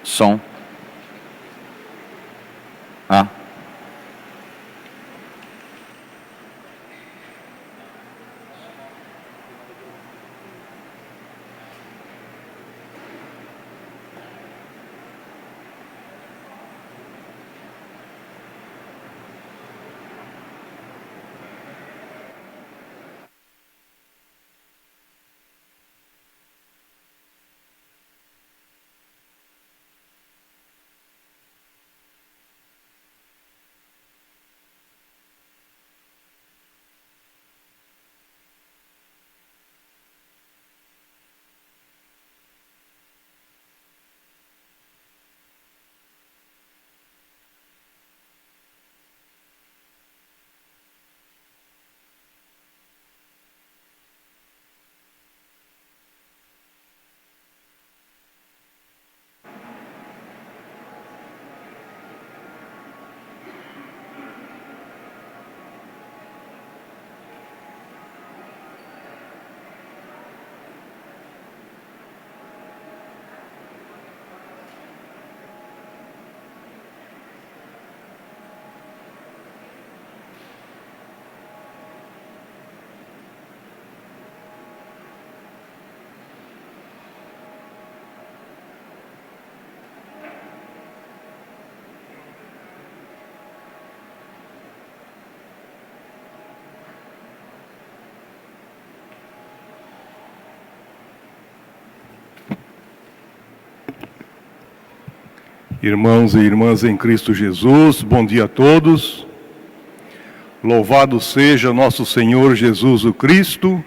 Som. Irmãos e irmãs em Cristo Jesus, bom dia a todos. Louvado seja nosso Senhor Jesus o Cristo.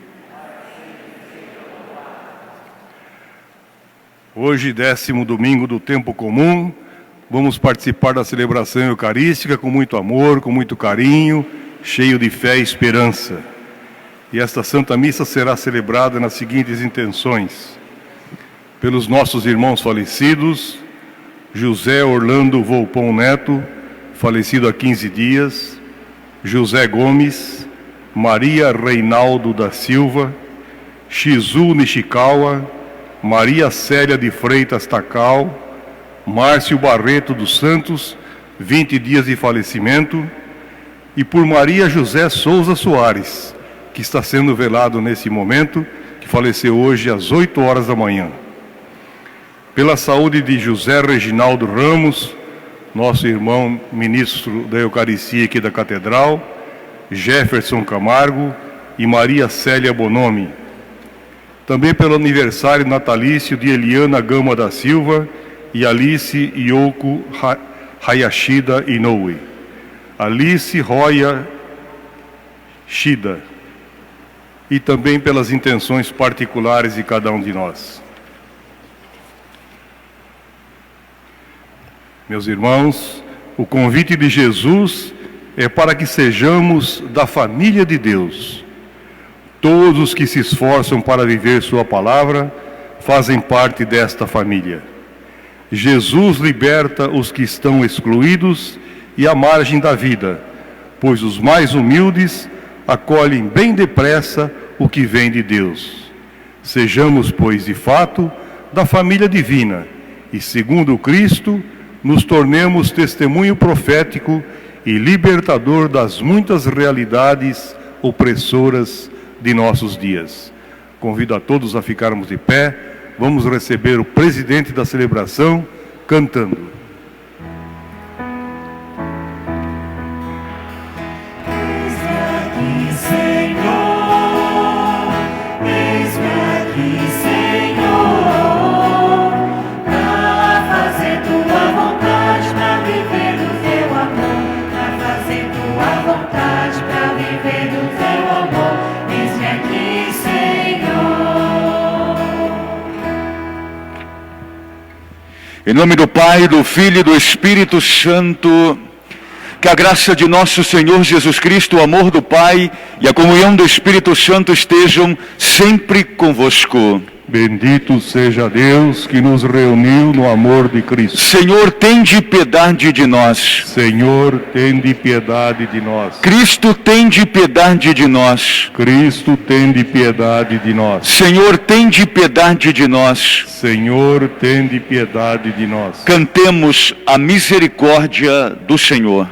Hoje, 10º domingo do tempo comum, vamos participar da celebração eucarística com muito amor, com muito carinho, cheio de fé e esperança. E esta Santa Missa será celebrada nas seguintes intenções: pelos nossos irmãos falecidos, José Orlando Volpon Neto, falecido há 15 dias, José Gomes, Maria Reinaldo da Silva, Shizu Nishikawa, Maria Célia de Freitas Takal, Márcio Barreto dos Santos, 20 dias de falecimento, e por Maria José Souza Soares, que está sendo velado nesse momento, que faleceu hoje às 8 horas da manhã. Pela saúde de José Reginaldo Ramos, nosso irmão ministro da Eucaristia aqui da Catedral, Jefferson Camargo e Maria Célia Bonomi. Também pelo aniversário natalício de Eliana Gama da Silva e Alice Yoko Hayashida Inoue. Alice Roya Shida. E também pelas intenções particulares de cada um de nós. Meus irmãos, o convite de Jesus é para que sejamos da família de Deus. Todos os que se esforçam para viver sua palavra fazem parte desta família. Jesus liberta os que estão excluídos e à margem da vida, pois os mais humildes acolhem bem depressa o que vem de Deus. Sejamos, pois, de fato, da família divina e, segundo Cristo, nos tornemos testemunho profético e libertador das muitas realidades opressoras de nossos dias. Convido a todos a ficarmos de pé. Vamos receber o presidente da celebração cantando. Em nome do Pai, do Filho e do Espírito Santo, que a graça de nosso Senhor Jesus Cristo, o amor do Pai e a comunhão do Espírito Santo estejam sempre convosco. Bendito seja Deus que nos reuniu no amor de Cristo. Senhor, tende piedade de nós. Senhor, tende piedade de nós. Cristo, tende piedade de nós. Cristo, tende piedade de nós. Senhor, tende piedade de nós. Senhor, tende piedade de nós. Cantemos a misericórdia do Senhor.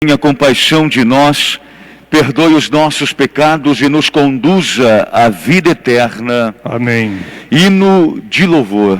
Tenha compaixão de nós, perdoe os nossos pecados e nos conduza à vida eterna. Amém. Hino de louvor.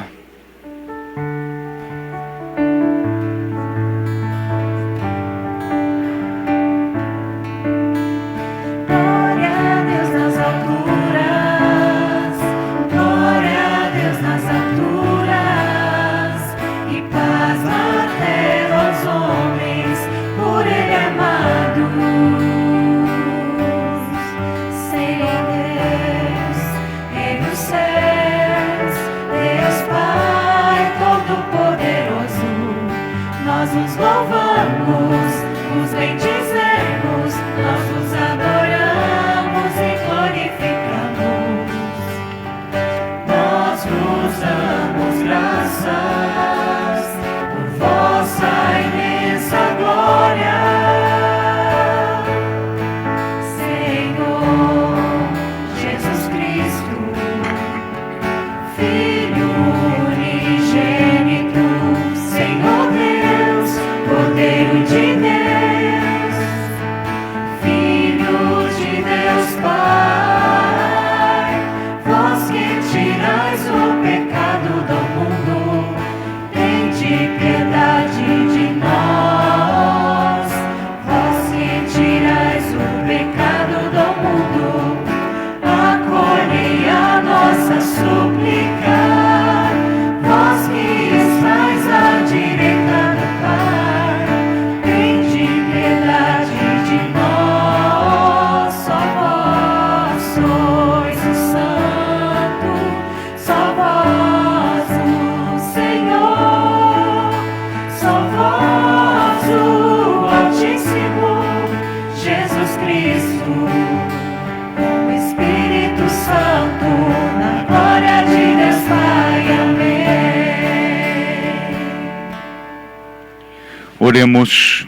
Senhor Deus, Cordeiro de Deus, Oremos.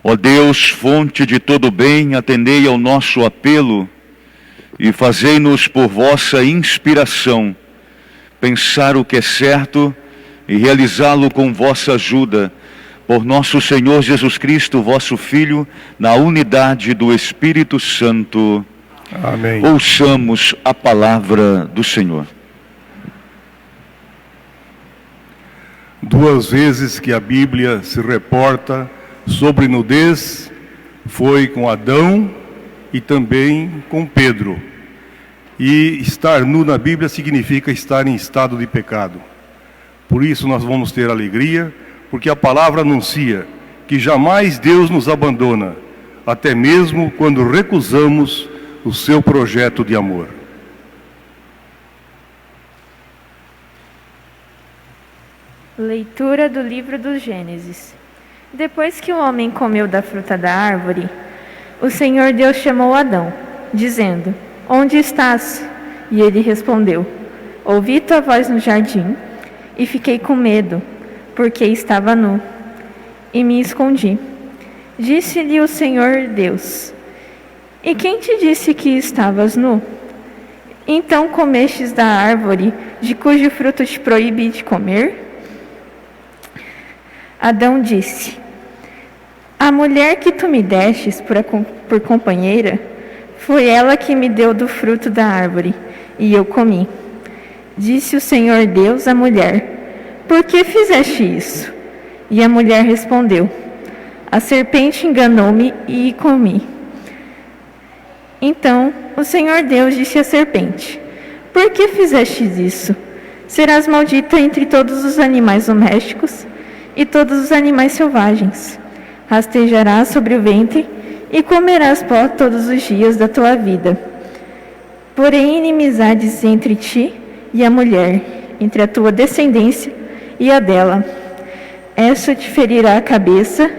Ó Deus, fonte de todo bem, atendei ao nosso apelo e fazei-nos por vossa inspiração pensar o que é certo e realizá-lo com vossa ajuda, por nosso Senhor Jesus Cristo, vosso Filho, na unidade do Espírito Santo. Amém. Ouçamos a palavra do Senhor. Duas vezes que a Bíblia se reporta sobre nudez, foi com Adão e também com Pedro. E estar nu na Bíblia significa estar em estado de pecado. Por isso nós vamos ter alegria, porque a palavra anuncia que jamais Deus nos abandona, até mesmo quando recusamos o seu projeto de amor. Leitura do livro do Gênesis. Depois que o homem comeu da fruta da árvore, o Senhor Deus chamou Adão, dizendo: Onde estás? E ele respondeu: Ouvi tua voz no jardim, e fiquei com medo, porque estava nu, e me escondi. Disse-lhe o Senhor Deus: E quem te disse que estavas nu? Então comestes da árvore, de cujo fruto te proíbe de comer? Adão disse: A mulher que tu me destes por companheira, foi ela que me deu do fruto da árvore, e eu comi. Disse o Senhor Deus à mulher: Por que fizeste isso? E a mulher respondeu: A serpente enganou-me e comi. Então o Senhor Deus disse à serpente: Por que fizestes isso? Serás maldita entre todos os animais domésticos e todos os animais selvagens. Rastejarás sobre o ventre e comerás pó todos os dias da tua vida. Porém, inimizades entre ti e a mulher, entre a tua descendência e a dela. Esta te ferirá a cabeça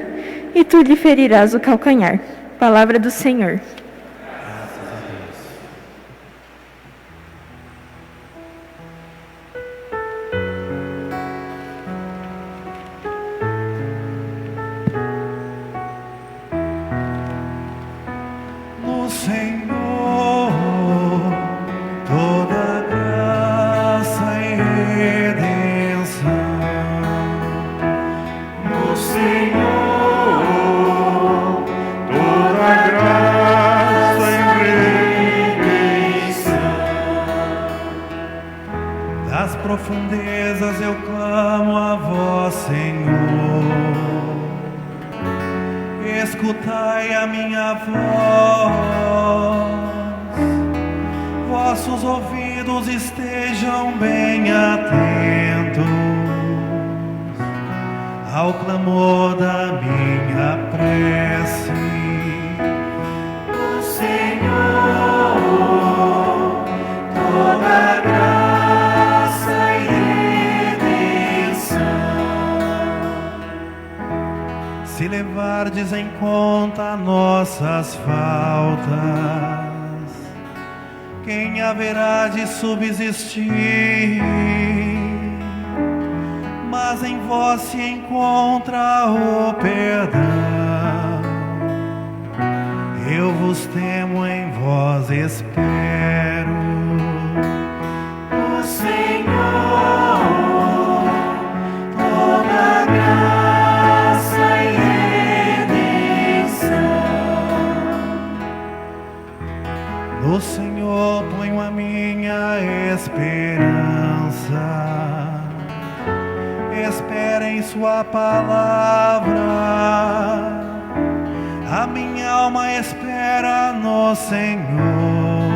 e tu lhe ferirás o calcanhar. Palavra do Senhor. Profundezas eu clamo a vós, Senhor. Escutai a minha voz. Vossos ouvidos estejam bem atentos ao clamor da minha prece. O Senhor, toda graça se levardes em conta nossas faltas, quem haverá de subsistir? Mas em vós se encontra o perdão. Eu vos temo, em vós espero. O Senhor, toda graça no Senhor ponho a minha esperança. Espera em sua palavra. A minha alma espera no Senhor,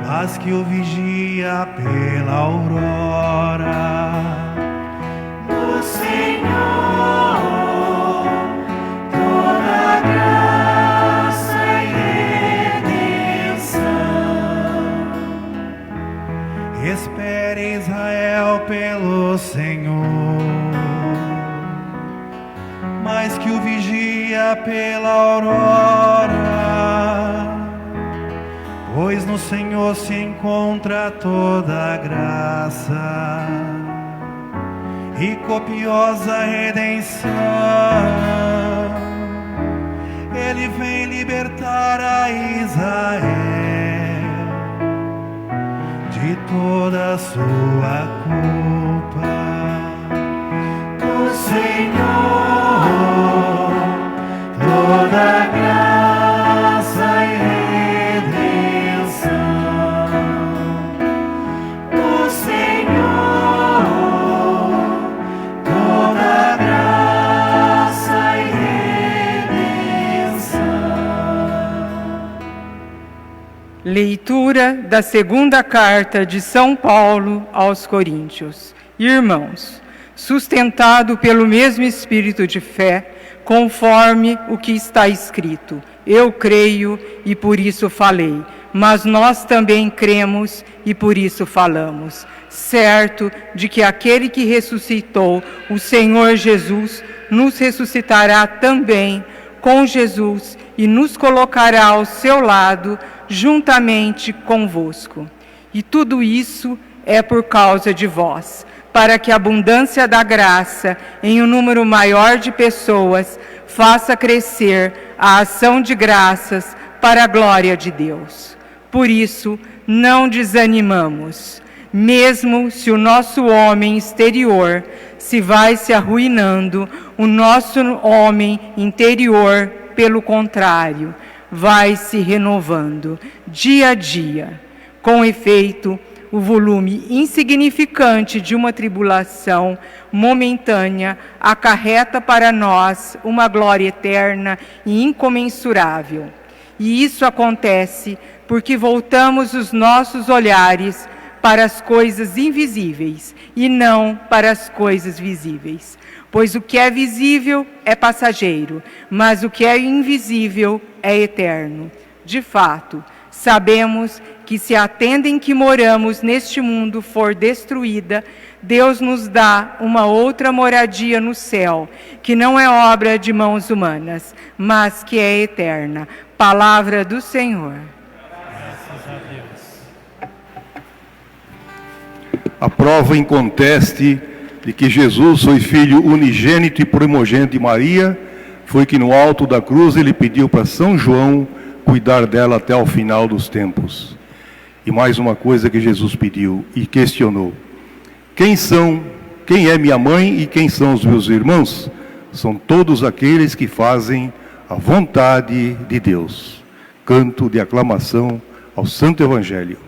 mas que o vigia pela aurora. No Senhor toda graça e espere Israel pelo Senhor, mas que o vigia pela aurora. Pois no Senhor se encontra toda a graça, e copiosa redenção. Ele vem libertar a Israel de toda a sua culpa. O Senhor, toda graça e redenção. O Senhor, toda graça e redenção. Leitura da segunda carta de São Paulo aos Coríntios. Irmãos, sustentado pelo mesmo espírito de fé, conforme o que está escrito, eu creio e por isso falei, mas nós também cremos e por isso falamos, certo de que aquele que ressuscitou o Senhor Jesus nos ressuscitará também com Jesus e nos colocará ao seu lado juntamente convosco. E tudo isso é por causa de vós, para que a abundância da graça em um número maior de pessoas faça crescer a ação de graças para a glória de Deus. Por isso, não desanimamos, mesmo se o nosso homem exterior se vai se arruinando, o nosso homem interior, pelo contrário, vai se renovando dia a dia. Com efeito, o volume insignificante de uma tribulação momentânea acarreta para nós uma glória eterna e incomensurável. E isso acontece porque voltamos os nossos olhares para as coisas invisíveis e não para as coisas visíveis. Pois o que é visível é passageiro, mas o que é invisível é eterno. De fato, sabemos que se a tenda em que moramos neste mundo for destruída, Deus nos dá uma outra moradia no céu, que não é obra de mãos humanas, mas que é eterna. Palavra do Senhor. Graças a Deus. A prova inconteste de que Jesus foi filho unigênito e primogênito de Maria foi que no alto da cruz ele pediu para São João cuidar dela até ao final dos tempos. E mais uma coisa que Jesus pediu e questionou: quem é minha mãe e quem são os meus irmãos? São todos aqueles que fazem a vontade de Deus. Canto de aclamação ao Santo Evangelho.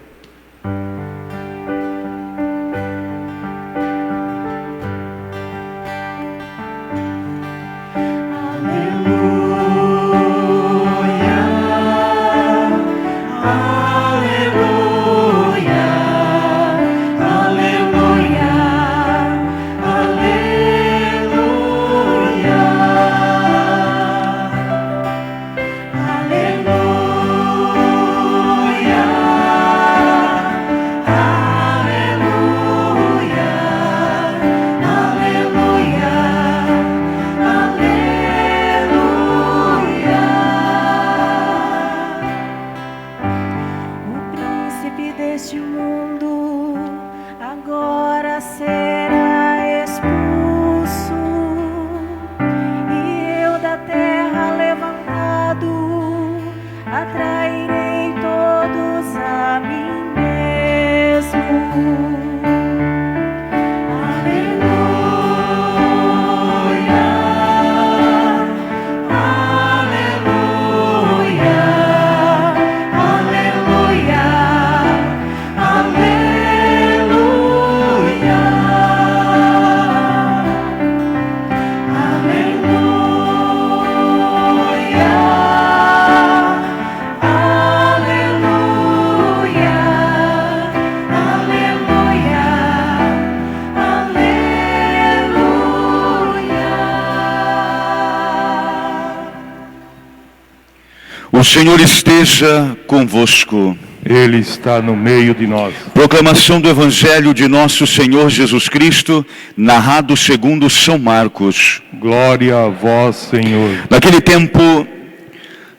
O Senhor esteja convosco. Ele está no meio de nós. Proclamação do Evangelho de nosso Senhor Jesus Cristo, narrado segundo São Marcos. Glória a vós, Senhor. Naquele tempo,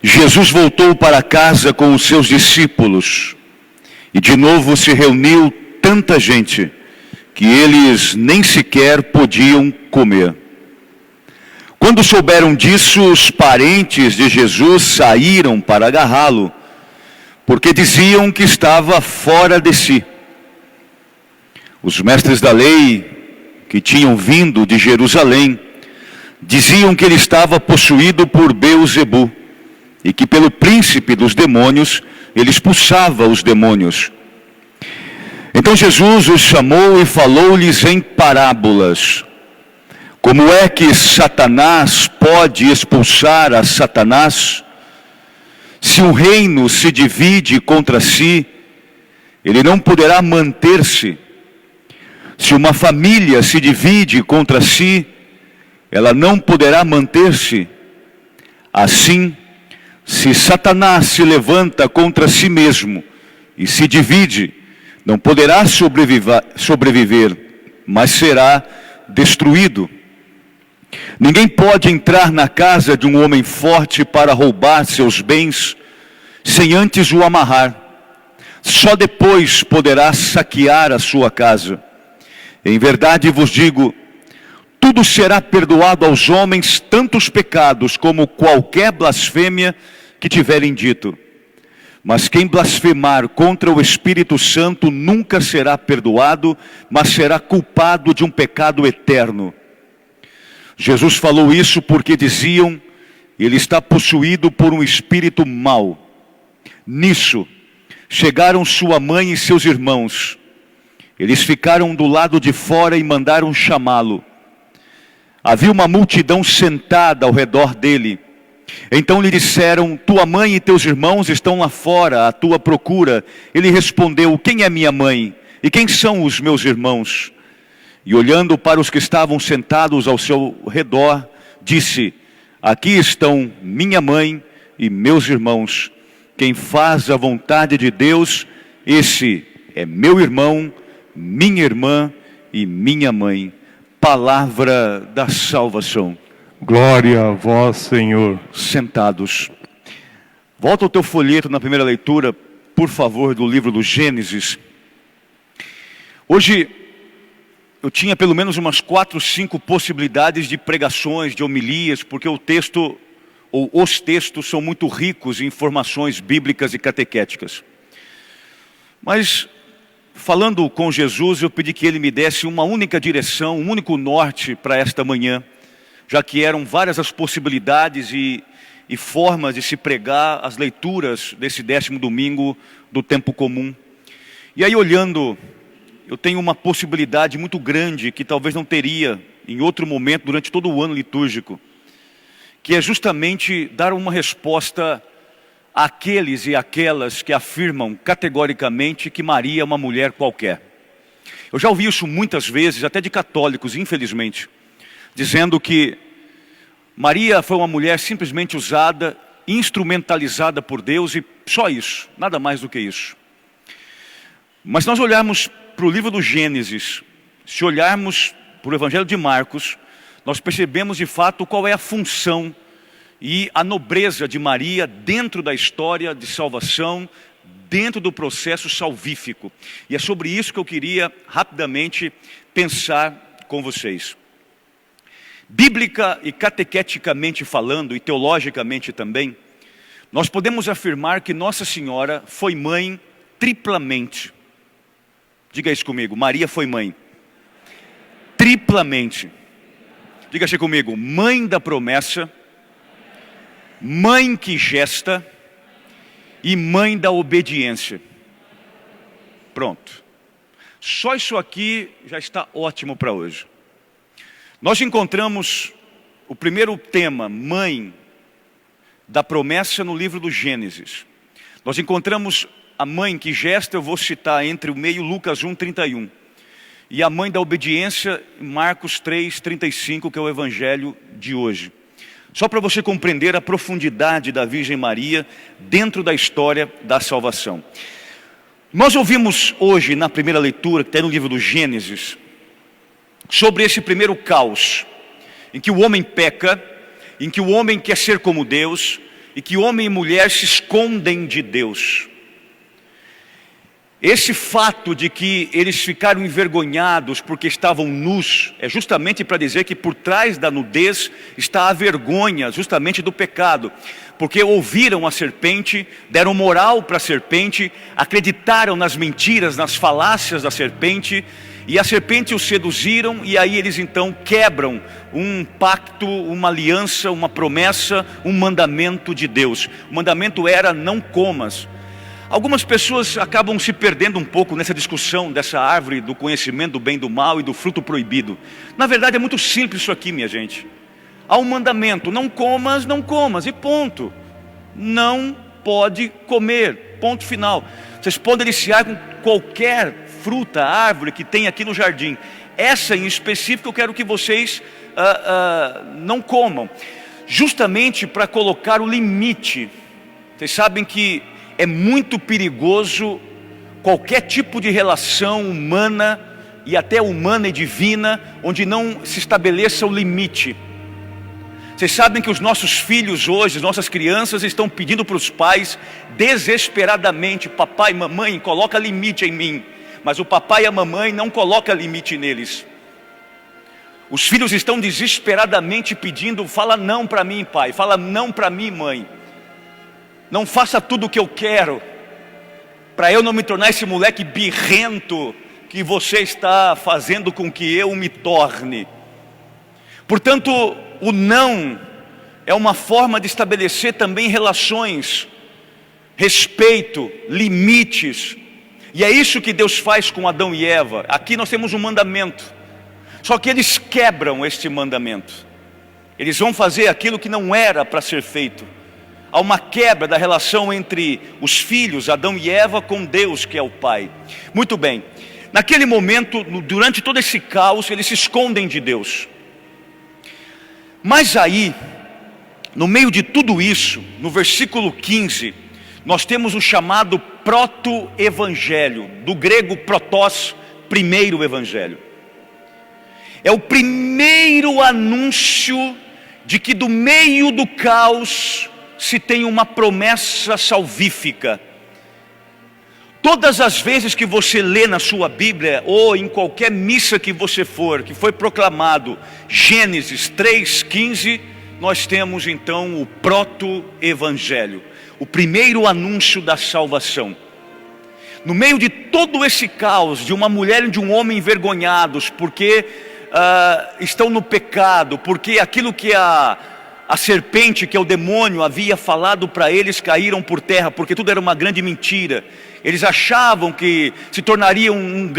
Jesus voltou para casa com os seus discípulos. E de novo se reuniu tanta gente que eles nem sequer podiam comer. Quando souberam disso, os parentes de Jesus saíram para agarrá-lo, porque diziam que estava fora de si. Os mestres da lei, que tinham vindo de Jerusalém, diziam que ele estava possuído por Beelzebu, e que pelo príncipe dos demônios, ele expulsava os demônios. Então Jesus os chamou e falou-lhes em parábolas. Como é que Satanás pode expulsar a Satanás? Se um reino se divide contra si, ele não poderá manter-se. Se uma família se divide contra si, ela não poderá manter-se. Assim, se Satanás se levanta contra si mesmo e se divide, não poderá sobreviver, mas será destruído. Ninguém pode entrar na casa de um homem forte para roubar seus bens, sem antes o amarrar. Só depois poderá saquear a sua casa. Em verdade vos digo, tudo será perdoado aos homens, tanto os pecados como qualquer blasfêmia que tiverem dito. Mas quem blasfemar contra o Espírito Santo nunca será perdoado, mas será culpado de um pecado eterno. Jesus falou isso porque diziam, ele está possuído por um espírito mau. Nisso, chegaram sua mãe e seus irmãos. Eles ficaram do lado de fora e mandaram chamá-lo. Havia uma multidão sentada ao redor dele. Então lhe disseram, tua mãe e teus irmãos estão lá fora, à tua procura. Ele respondeu, quem é minha mãe? E quem são os meus irmãos? E olhando para os que estavam sentados ao seu redor, disse, aqui estão minha mãe e meus irmãos. Quem faz a vontade de Deus, esse é meu irmão, minha irmã e minha mãe. Palavra da salvação. Glória a vós, Senhor. Sentados. Volta ao teu folheto na primeira leitura, por favor, do livro do Gênesis. Hoje, eu tinha pelo menos umas 4, 5 possibilidades de pregações, de homilias, porque o texto, ou os textos, são muito ricos em informações bíblicas e catequéticas. Mas, falando com Jesus, eu pedi que ele me desse uma única direção, um único norte para esta manhã, já que eram várias as possibilidades e formas de se pregar as leituras desse 10º domingo do tempo comum. E aí, olhando, eu tenho uma possibilidade muito grande que talvez não teria em outro momento durante todo o ano litúrgico, que é justamente dar uma resposta àqueles e aquelas que afirmam categoricamente que Maria é uma mulher qualquer. Eu já ouvi isso muitas vezes, até de católicos, infelizmente, dizendo que Maria foi uma mulher simplesmente usada, instrumentalizada por Deus e só isso, nada mais do que isso. Mas se nós olharmos para o livro do Gênesis, se olharmos para o Evangelho de Marcos, nós percebemos de fato qual é a função e a nobreza de Maria dentro da história de salvação, dentro do processo salvífico. E é sobre isso que eu queria rapidamente pensar com vocês. Bíblica e catequeticamente falando, e teologicamente também, nós podemos afirmar que Nossa Senhora foi mãe triplamente. Diga isso comigo, Maria foi mãe triplamente. Diga assim comigo, mãe da promessa, mãe que gesta e mãe da obediência. Pronto. Só isso aqui já está ótimo para hoje. Nós encontramos o primeiro tema, mãe da promessa, no livro do Gênesis. Nós encontramos a mãe que gesta, eu vou citar entre o meio Lucas 1:31. E a mãe da obediência, Marcos 3:35, que é o evangelho de hoje. Só para você compreender a profundidade da Virgem Maria dentro da história da salvação. Nós ouvimos hoje, na primeira leitura, que está no livro do Gênesis, sobre esse primeiro caos, em que o homem peca, em que o homem quer ser como Deus, e que homem e mulher se escondem de Deus. Esse fato de que eles ficaram envergonhados porque estavam nus, é justamente para dizer que por trás da nudez está a vergonha, justamente do pecado. Porque ouviram a serpente, deram moral para a serpente, acreditaram nas mentiras, nas falácias da serpente, e a serpente os seduziram, e aí eles então quebram um pacto, uma aliança, uma promessa, um mandamento de Deus. O mandamento era: não comas. Algumas pessoas acabam se perdendo um pouco nessa discussão dessa árvore do conhecimento do bem e do mal e do fruto proibido. Na verdade é muito simples isso aqui, minha gente. Há um mandamento: não comas, não comas, e ponto. Não pode comer, ponto final. Vocês podem deliciar com qualquer fruta, árvore que tem aqui no jardim. Essa em específico eu quero que vocês não comam, justamente para colocar o limite. Vocês sabem que é muito perigoso qualquer tipo de relação humana, e até humana e divina, onde não se estabeleça o limite. Vocês sabem que os nossos filhos hoje, as nossas crianças estão pedindo para os pais desesperadamente: papai, mamãe, coloca limite em mim. Mas o papai e a mamãe não colocam limite neles. Os filhos estão desesperadamente pedindo: fala não para mim, pai, fala não para mim, mãe. Não faça tudo o que eu quero, para eu não me tornar esse moleque birrento que você está fazendo com que eu me torne. Portanto, o não é uma forma de estabelecer também relações, respeito, limites. E é isso que Deus faz com Adão e Eva. Aqui nós temos um mandamento, só que eles quebram este mandamento. Eles vão fazer aquilo que não era para ser feito. Há uma quebra da relação entre os filhos, Adão e Eva, com Deus, que é o Pai. Muito bem, naquele momento, durante todo esse caos, eles se escondem de Deus. Mas aí, no meio de tudo isso, no versículo 15, nós temos o chamado proto-evangelho, do grego protos, primeiro evangelho. É o primeiro anúncio de que do meio do caos se tem uma promessa salvífica. Todas as vezes que você lê na sua Bíblia, ou em qualquer missa que você for, que foi proclamado Gênesis 3:15, nós temos então o proto-evangelho, o primeiro anúncio da salvação. No meio de todo esse caos, de uma mulher e de um homem envergonhados, porque estão no pecado, porque aquilo que a serpente, que é o demônio, havia falado para eles, caíram por terra, porque tudo era uma grande mentira. Eles achavam que se tornariam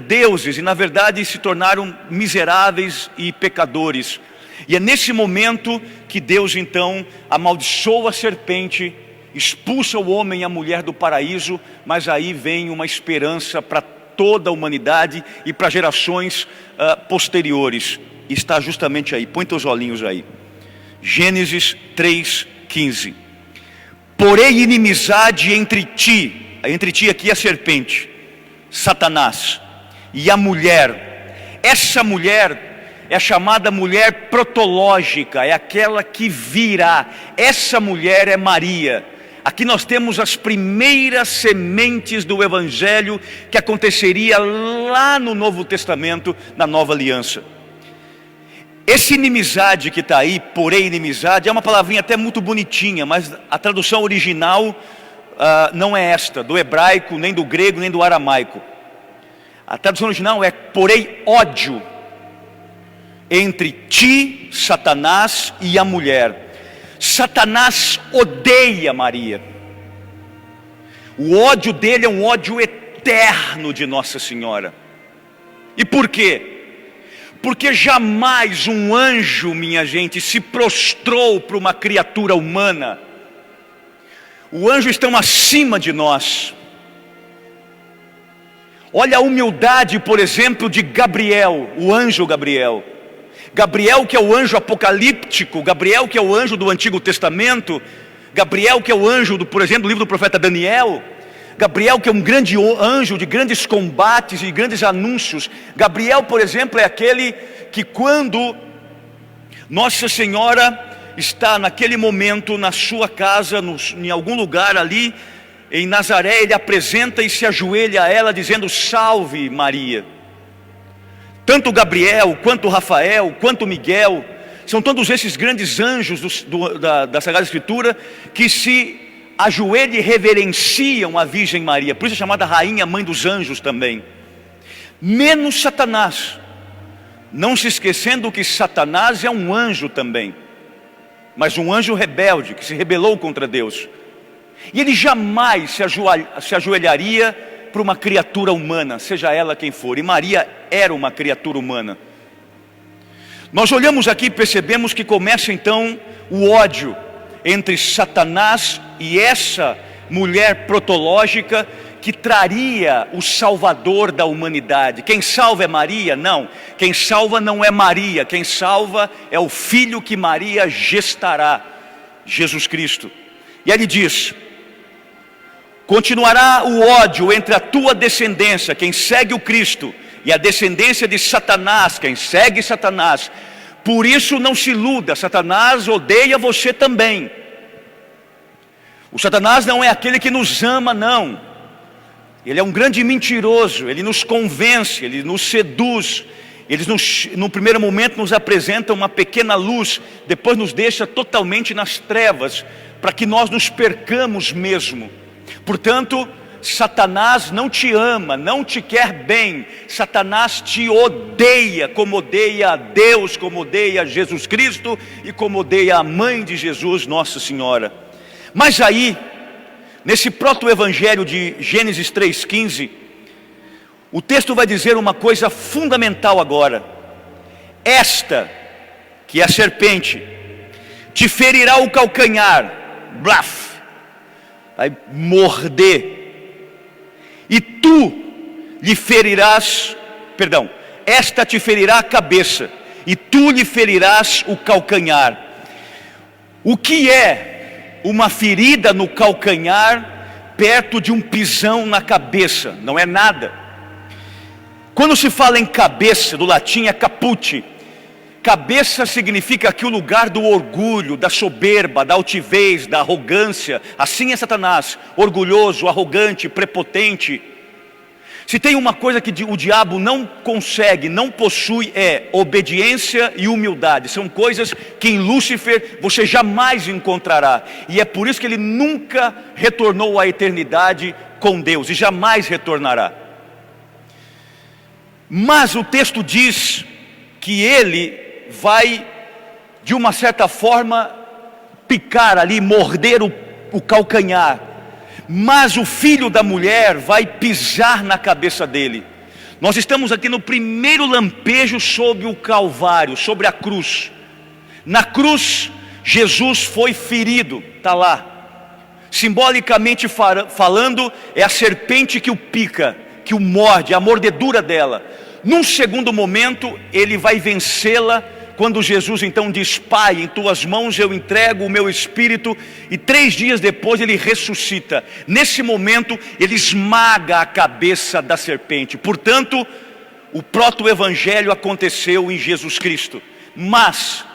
deuses, e na verdade se tornaram miseráveis e pecadores. E é nesse momento que Deus então amaldiçoa a serpente, expulsa o homem e a mulher do paraíso, mas aí vem uma esperança para toda a humanidade e para gerações posteriores. E está justamente aí, põe teus olhinhos aí. Gênesis 3:15. Porém inimizade entre ti aqui a serpente, Satanás, e a mulher. Essa mulher é a chamada mulher protológica, é aquela que virá. Essa mulher é Maria. Aqui nós temos as primeiras sementes do Evangelho que aconteceria lá no Novo Testamento, na Nova Aliança. Esse inimizade que está aí, porém inimizade, é uma palavrinha até muito bonitinha, mas a tradução original não é esta, do hebraico, nem do grego, nem do aramaico. A tradução original é porém ódio entre ti, Satanás, e a mulher. Satanás odeia Maria. O ódio dele é um ódio eterno de Nossa Senhora. E por quê? Porque jamais um anjo, minha gente, se prostrou para uma criatura humana. Os anjos estão acima de nós. Olha a humildade, por exemplo, de Gabriel, o anjo Gabriel. Gabriel, que é o anjo apocalíptico, Gabriel, que é o anjo do Antigo Testamento, Gabriel, que é o anjo, por exemplo, do livro do profeta Daniel, Gabriel, que é um grande anjo de grandes combates e grandes anúncios. Gabriel, por exemplo, é aquele que quando Nossa Senhora está naquele momento na sua casa, em algum lugar ali, em Nazaré, ele apresenta e se ajoelha a ela dizendo: salve Maria. Tanto Gabriel, quanto Rafael, quanto Miguel, são todos esses grandes anjos da Sagrada Escritura que se ajoelham e reverenciam a Virgem Maria. Por isso é chamada Rainha, Mãe dos Anjos também. Menos Satanás, não se esquecendo que Satanás é um anjo também, mas um anjo rebelde, que se rebelou contra Deus. E ele jamais se ajoelharia para uma criatura humana, seja ela quem for. E Maria era uma criatura humana. Nós olhamos aqui e percebemos que começa então o ódio entre Satanás e essa mulher protológica que traria o Salvador da humanidade. Quem salva é Maria? Não. Quem salva não é Maria. Quem salva é o filho que Maria gestará, Jesus Cristo. E ele diz: continuará o ódio entre a tua descendência, quem segue o Cristo, e a descendência de Satanás, quem segue Satanás. Por isso não se iluda, Satanás odeia você também. O Satanás não é aquele que nos ama, não. Ele é um grande mentiroso, ele nos convence, ele nos seduz. Ele no primeiro momento nos apresenta uma pequena luz, depois nos deixa totalmente nas trevas, para que nós nos percamos mesmo. Portanto, Satanás não te ama, não te quer bem. Satanás te odeia, como odeia a Deus, como odeia Jesus Cristo e como odeia a mãe de Jesus, Nossa Senhora. Mas aí, nesse proto-evangelho de Gênesis 3,15, o texto vai dizer uma coisa fundamental agora. Esta, que é a serpente, te ferirá o calcanhar, blaf, vai morder, e tu lhe ferirás, esta te ferirá a cabeça, e tu lhe ferirás o calcanhar. O que é uma ferida no calcanhar perto de um pisão na cabeça? Não é nada. Quando se fala em cabeça, do latim é caput. Cabeça significa aqui o lugar do orgulho, da soberba, da altivez, da arrogância. Assim é Satanás, orgulhoso, arrogante, prepotente. Se tem uma coisa que o diabo não consegue, não possui, é obediência e humildade. São coisas que em Lúcifer você jamais encontrará. E é por isso que ele nunca retornou à eternidade com Deus e jamais retornará. Mas o texto diz que ele vai, de uma certa forma, picar ali, morder o calcanhar. Mas o filho da mulher vai pisar na cabeça dele. Nós estamos aqui no primeiro lampejo sobre o Calvário, sobre a cruz. Na cruz, Jesus foi ferido, está lá. Simbolicamente falando, é a serpente que o pica, que o morde, a mordedura dela. Num segundo momento, ele vai vencê-la, quando Jesus então diz: Pai, em tuas mãos eu entrego o meu espírito, e 3 dias depois ele ressuscita. Nesse momento, ele esmaga a cabeça da serpente. Portanto, o proto-evangelho aconteceu em Jesus Cristo. Mas,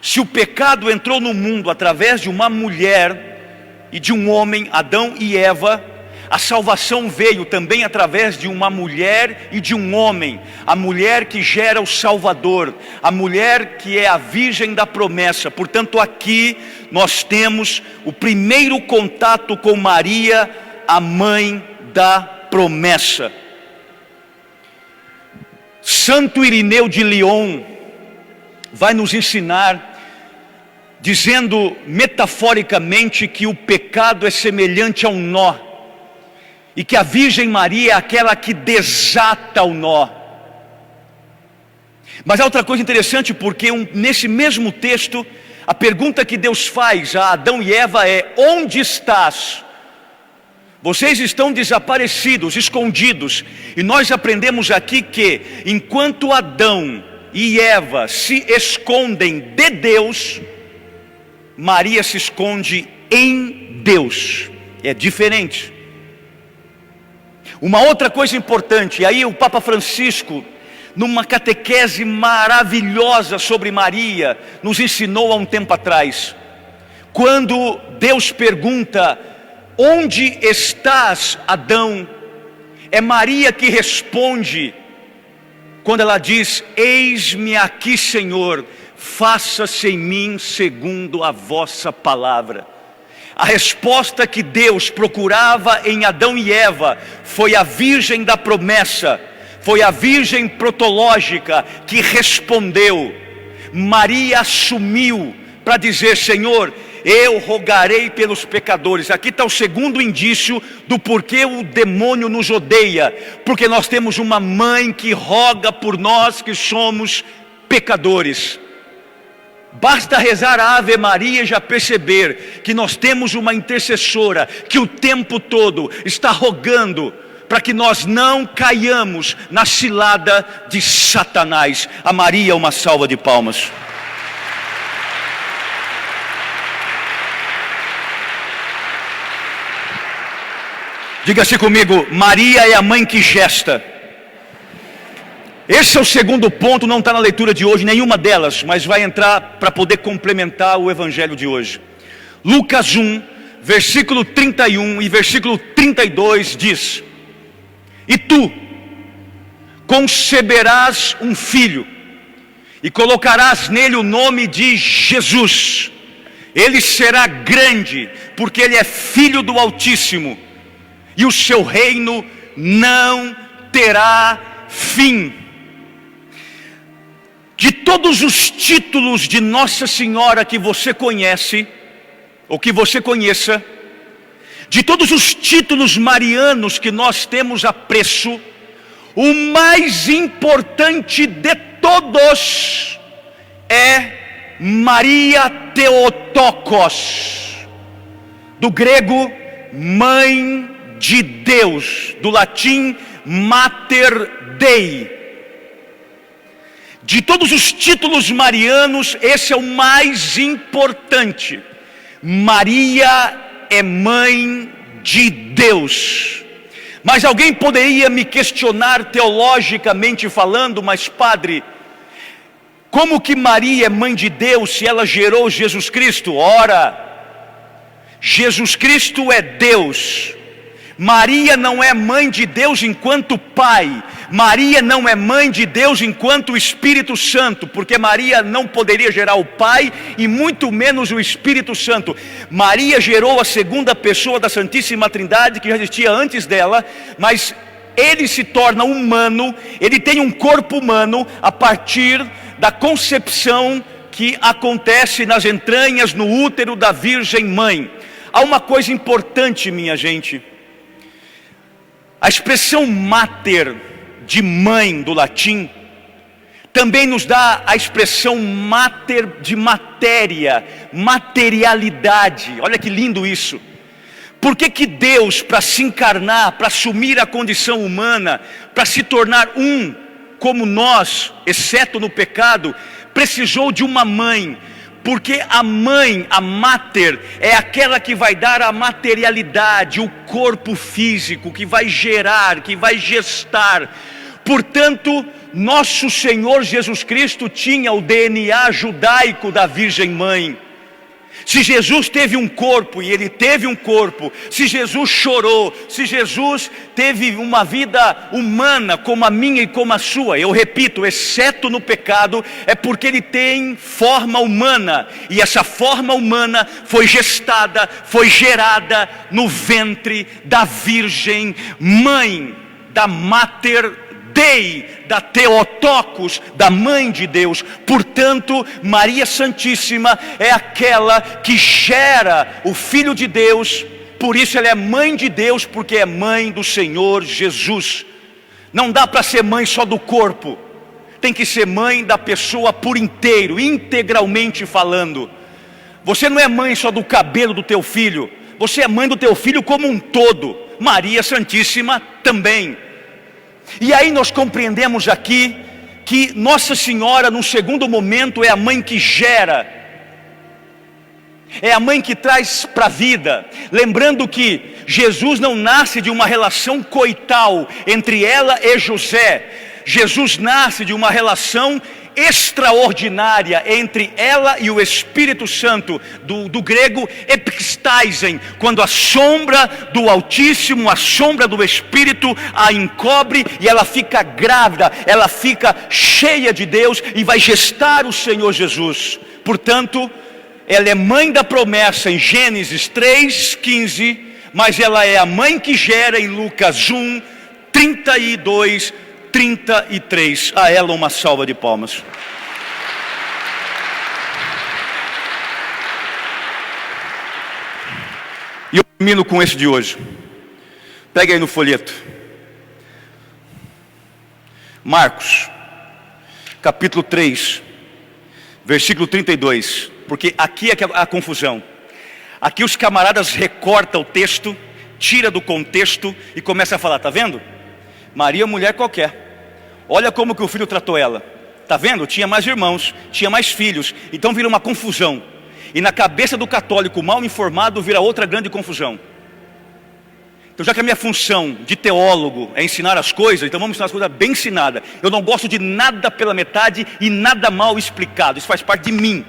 se o pecado entrou no mundo através de uma mulher e de um homem, Adão e Eva, a salvação veio também através de uma mulher e de um homem. A mulher que gera o Salvador, a mulher que é a virgem da promessa. Portanto, aqui nós temos o primeiro contato com Maria, a mãe da promessa. Santo Irineu de Lyon vai nos ensinar, dizendo metaforicamente que o pecado é semelhante a um nó, e que a Virgem Maria é aquela que desata o nó. Mas há outra coisa interessante, porque nesse mesmo texto, a pergunta que Deus faz a Adão e Eva é: onde estás? Vocês estão desaparecidos, escondidos. E nós aprendemos aqui que, enquanto Adão e Eva se escondem de Deus, Maria se esconde em Deus. É diferente. Uma outra coisa importante, e aí o Papa Francisco, numa catequese maravilhosa sobre Maria, nos ensinou há um tempo atrás. Quando Deus pergunta: onde estás, Adão? É Maria que responde quando ela diz: eis-me aqui, Senhor, faça-se em mim segundo a vossa palavra. A resposta que Deus procurava em Adão e Eva foi a virgem da promessa, foi a virgem protológica que respondeu. Maria assumiu para dizer: Senhor, eu rogarei pelos pecadores. Aqui está o segundo indício do porquê o demônio nos odeia, porque nós temos uma mãe que roga por nós que somos pecadores. Basta rezar a Ave Maria e já perceber que nós temos uma intercessora que o tempo todo está rogando para que nós não caiamos na cilada de Satanás. A Maria, uma salva de palmas. Diga-se comigo: Maria é a mãe que gesta. Esse é o segundo ponto, não está na leitura de hoje, nenhuma delas, mas vai entrar para poder complementar o evangelho de hoje. Lucas 1, versículo 31 e versículo 32 diz: e tu conceberás um filho, e colocarás nele o nome de Jesus. Ele será grande, porque ele é filho do Altíssimo, e o seu reino não terá fim. De todos os títulos de Nossa Senhora que você conhece, ou que você conheça, de todos os títulos marianos que nós temos apreço, o mais importante de todos é Maria Theotokos, do grego Mãe de Deus, do latim Mater Dei. De todos os títulos marianos, esse é o mais importante. Maria é mãe de Deus. Mas alguém poderia me questionar teologicamente falando: mas padre, como que Maria é mãe de Deus se ela gerou Jesus Cristo? Ora, Jesus Cristo é Deus. Maria não é mãe de Deus enquanto pai. Maria não é mãe de Deus enquanto Espírito Santo, porque Maria não poderia gerar o Pai e muito menos o Espírito Santo. Maria gerou a segunda pessoa da Santíssima Trindade, que já existia antes dela, mas ele se torna humano, ele tem um corpo humano a partir da concepção que acontece nas entranhas, no útero da Virgem Mãe. Há uma coisa importante, minha gente. A expressão mater, de mãe do latim, também nos dá a expressão mater de matéria, materialidade. Olha que lindo isso. Por que Deus, para se encarnar, para assumir a condição humana, para se tornar um como nós, exceto no pecado, precisou de uma mãe? Porque a mãe, a mater, é aquela que vai dar a materialidade, o corpo físico, que vai gerar, que vai gestar. Portanto, nosso Senhor Jesus Cristo tinha o DNA judaico da Virgem Mãe. Se Jesus teve um corpo, e ele teve um corpo, se Jesus chorou, se Jesus teve uma vida humana como a minha e como a sua, eu repito, exceto no pecado, é porque ele tem forma humana, e essa forma humana foi gestada, foi gerada no ventre da Virgem Mãe, da Mater Dei, da Theotokos, da Mãe de Deus. Portanto, Maria Santíssima é aquela que gera o Filho de Deus. Por isso ela é mãe de Deus, porque é mãe do Senhor Jesus. Não dá para ser mãe só do corpo, tem que ser mãe da pessoa por inteiro, integralmente falando. Você não é mãe só do cabelo do teu filho, você é mãe do teu filho como um todo. Maria Santíssima também. E aí nós compreendemos aqui que Nossa Senhora, num segundo momento, é a mãe que gera, é a mãe que traz para a vida. Lembrando que Jesus não nasce de uma relação coital entre ela e José. Jesus nasce de uma relação extraordinária entre ela e o Espírito Santo, do grego epikstaisen, quando a sombra do Altíssimo, a sombra do Espírito a encobre e ela fica grávida, ela fica cheia de Deus e vai gestar o Senhor Jesus. Portanto, ela é mãe da promessa em Gênesis 3:15, mas ela é a mãe que gera em Lucas 1, 32, 33. A ela uma salva de palmas. E eu termino com esse de hoje. Pega aí no folheto. Marcos, capítulo 3, versículo 32. Porque aqui é que a confusão. Aqui os camaradas recortam o texto, tira do contexto e começa a falar, tá vendo? Maria é uma mulher qualquer. Olha como que o filho tratou ela. Tá vendo? Tinha mais irmãos, tinha mais filhos. Então vira uma confusão. E na cabeça do católico mal informado vira outra grande confusão. Então, já que a minha função de teólogo é ensinar as coisas, então vamos ensinar as coisas bem ensinadas. Eu não gosto de nada pela metade e nada mal explicado. Isso faz parte de mim.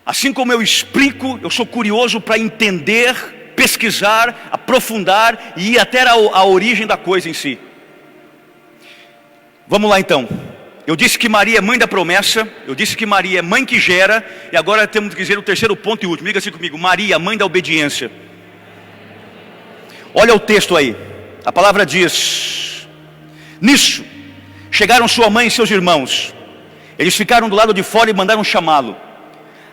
Assim como eu explico, eu sou curioso para entender, pesquisar, aprofundar e ir até a origem da coisa em si. Vamos lá então. Eu disse que Maria é mãe da promessa, eu disse que Maria é mãe que gera, e agora temos que dizer o terceiro ponto e último. Diga assim comigo: Maria, mãe da obediência. Olha o texto aí. A palavra diz: nisso chegaram sua mãe e seus irmãos. Eles ficaram do lado de fora e mandaram chamá-lo.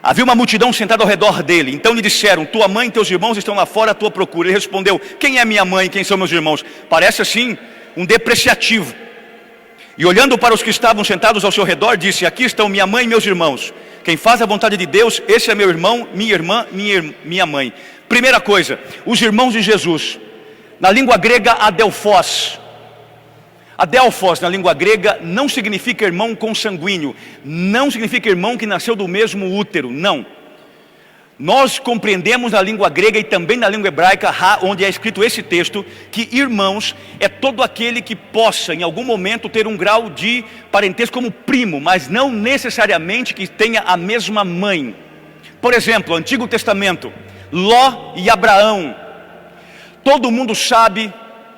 Havia uma multidão sentada ao redor dele. Então lhe disseram: tua mãe e teus irmãos estão lá fora à tua procura. Ele respondeu: quem é minha mãe e quem são meus irmãos? Parece assim um depreciativo. E olhando para os que estavam sentados ao seu redor, disse: aqui estão minha mãe e meus irmãos. Quem faz a vontade de Deus, esse é meu irmão, minha irmã, minha mãe. Primeira coisa, os irmãos de Jesus. Na língua grega, adelphos. Adelphos, na língua grega, não significa irmão consanguíneo. Não significa irmão que nasceu do mesmo útero, não. Nós compreendemos na língua grega e também na língua hebraica, onde é escrito esse texto, que irmãos é todo aquele que possa em algum momento ter um grau de parentesco como primo, mas não necessariamente que tenha a mesma mãe. Por exemplo, Antigo Testamento, Ló e Abraão. Todo mundo sabe,